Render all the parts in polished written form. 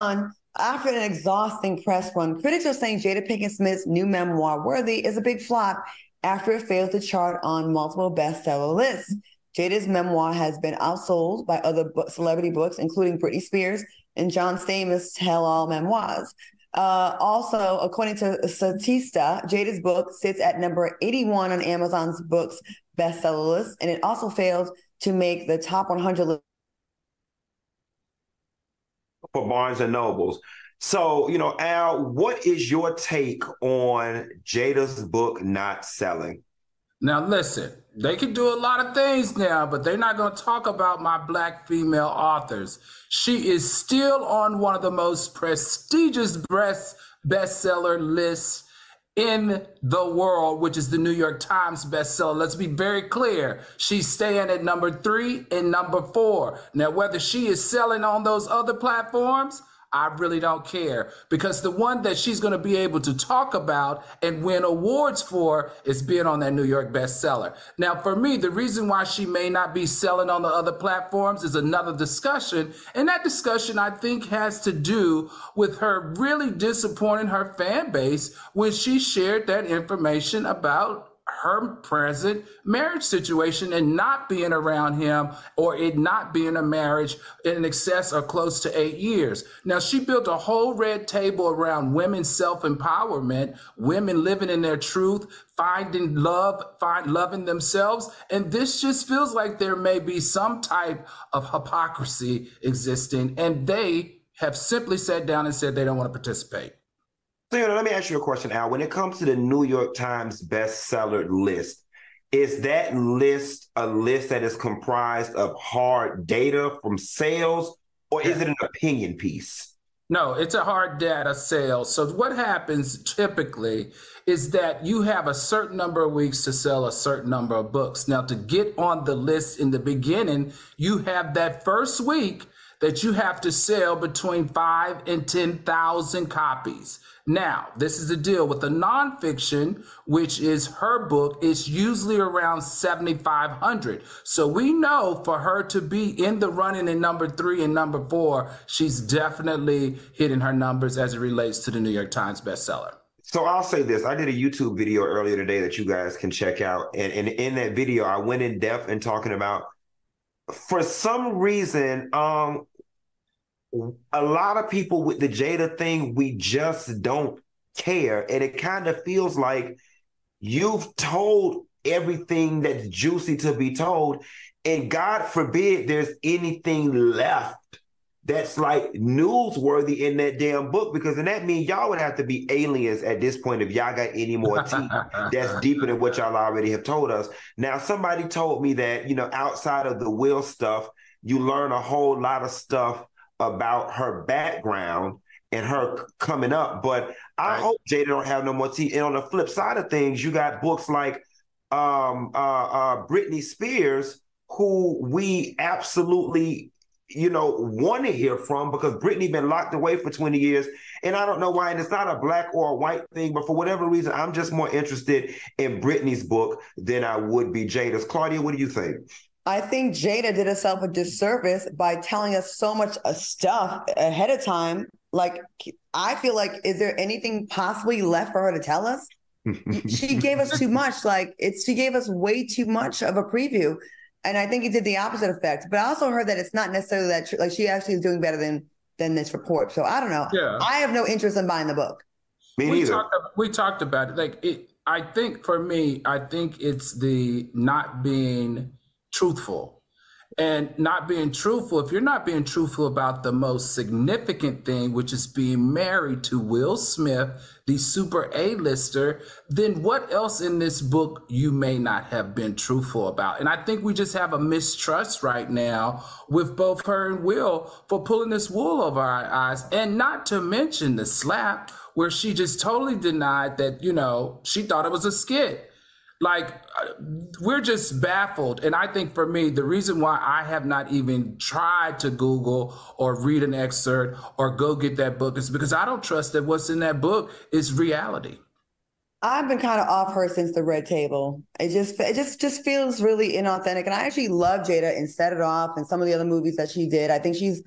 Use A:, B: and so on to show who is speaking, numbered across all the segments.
A: After an exhausting press run, critics are saying Jada Pinkett Smith's new memoir, Worthy, is a big flop after it failed to chart on multiple bestseller lists. Jada's memoir has been outsold by other celebrity books, including Britney Spears and John Stamos' Tell All Memoirs. Also, according to Statista, Jada's book sits at number 81 on Amazon's books bestseller list, and it also failed to make the top 100 list
B: for Barnes and Nobles. So, Al, what is your take on Jada's book not selling?
C: Now, listen, they can do a lot of things now, but they're not going to talk about my Black female authors. She is still on one of the most prestigious bestseller lists in the world, which is the New York Times bestseller. Let's be very clear. She's staying at number 3 and number 4. Now, whether she is selling on those other platforms, I really don't care, because the one that she's going to be able to talk about and win awards for is being on that New York bestseller. Now, for me, the reason why she may not be selling on the other platforms is another discussion. And that discussion, I think, has to do with her really disappointing her fan base when she shared that information about her present marriage situation and not being around him, or it not being a marriage in excess or close to 8 years. Now, she built a whole red table around women's self-empowerment, women living in their truth, finding love, loving themselves. And this just feels like there may be some type of hypocrisy existing, and they have simply sat down and said they don't want to participate.
B: So, let me ask you a question, Al. When it comes to the New York Times bestseller list, is that list a list that is comprised of hard data from sales, or is it an opinion piece?
C: No, it's a hard data sales. So what happens typically is that you have a certain number of weeks to sell a certain number of books. Now, to get on the list in the beginning, you have that first week that you have to sell between 5,000 and 10,000 copies. Now, this is the deal with the nonfiction, which is her book, it's usually around 7,500. So we know for her to be in the running in number 3 and number 4, she's definitely hitting her numbers as it relates to the New York Times bestseller.
B: So I'll say this. I did a YouTube video earlier today that you guys can check out. And in that video, I went in depth in talking about, for some reason, a lot of people with the Jada thing, we just don't care. And it kind of feels like you've told everything that's juicy to be told. And God forbid there's anything left that's like newsworthy in that damn book, because then that means y'all would have to be aliens at this point if y'all got any more tea that's deeper than what y'all already have told us. Now, somebody told me that, outside of the will stuff, you learn a whole lot of stuff about her background and her coming up. But I hope Jada don't have no more tea. And on the flip side of things, you got books like Britney Spears, who we absolutely, want to hear from, because Britney been locked away for 20 years. And I don't know why, and it's not a black or a white thing, but for whatever reason, I'm just more interested in Britney's book than I would be Jada's. Claudia, what do you think?
A: I think Jada did herself a disservice by telling us so much stuff ahead of time. Like, I feel like, is there anything possibly left for her to tell us? She gave us too much. She gave us way too much of a preview. And I think it did the opposite effect. But I also heard that it's not necessarily that, she actually is doing better than this report. So I don't know. Yeah. I have no interest in buying the book.
B: Me neither.
C: We talked about it. I think for me, it's the not being truthful. And not being truthful, if you're not being truthful about the most significant thing, which is being married to Will Smith, the super A-lister, then what else in this book you may not have been truthful about? And I think we just have a mistrust right now with both her and Will for pulling this wool over our eyes. And not to mention the slap where she just totally denied that, she thought it was a skit. We're just baffled. And I think for me, the reason why I have not even tried to Google or read an excerpt or go get that book is because I don't trust that what's in that book is reality.
A: I've been kind of off her since the Red Table. It just feels really inauthentic. And I actually love Jada in Set It Off and some of the other movies that she did. I think she's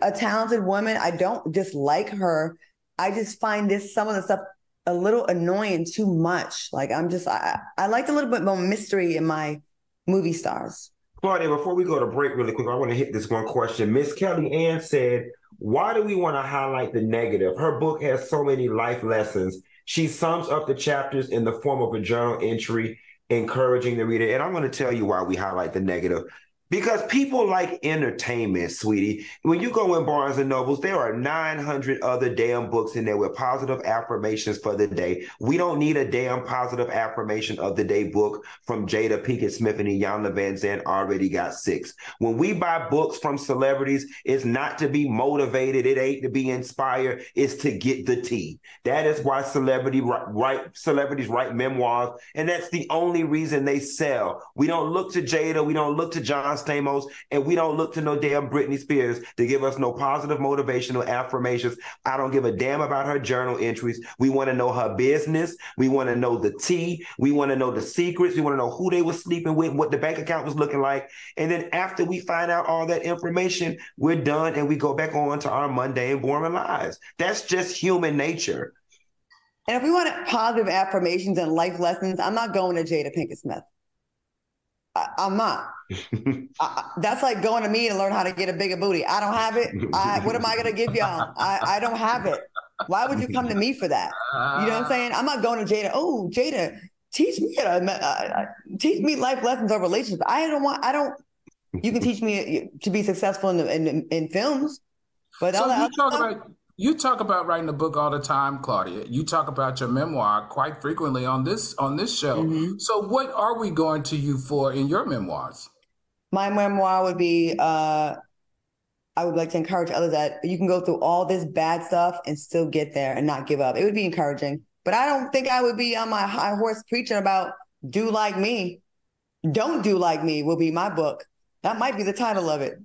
A: a talented woman. I don't dislike her. I just find some of the stuff a little annoying, too much. Like I liked a little bit more mystery in my movie stars.
B: Claudia, before we go to break really quick, I want to hit this one question. Miss Kelly Ann said, why do we want to highlight the negative? Her book has so many life lessons. She sums up the chapters in the form of a journal entry, encouraging the reader. And I'm going to tell you why we highlight the negative. Because people like entertainment, sweetie. When you go in Barnes and Nobles, there are 900 other damn books in there with positive affirmations for the day. We don't need a damn positive affirmation of the day book from Jada Pinkett Smith and Iyanla Vanzant already got 6. When we buy books from celebrities, it's not to be motivated. It ain't to be inspired. It's to get the tea. That is why celebrities write memoirs, and that's the only reason they sell. We don't look to Jada. We don't look to John Stamos, and we don't look to no damn Britney Spears to give us no positive motivational affirmations. I don't give a damn about her journal entries. We want to know her business. We want to know the tea. We want to know the secrets. We want to know who they were sleeping with, what the bank account was looking like. And then after we find out all that information, we're done and we go back on to our mundane, boring lives. That's just human nature.
A: And if we want positive affirmations and life lessons, I'm not going to Jada Pinkett Smith. I'm not. That's like going to me to learn how to get a bigger booty. I don't have it. What am I going to give y'all? I don't have it. Why would you come to me for that? You know what I'm saying? I'm not going to Jada. Oh, Jada, teach me life lessons of relationships. You can teach me to be successful in films, but
C: so you talk about writing a book all the time, Claudia. You talk about your memoir quite frequently on this show. Mm-hmm. So what are we going to you for in your memoirs?
A: My memoir would be, I would like to encourage others that you can go through all this bad stuff and still get there and not give up. It would be encouraging, but I don't think I would be on my high horse preaching about do like me. Don't do like me will be my book. That might be the title of it.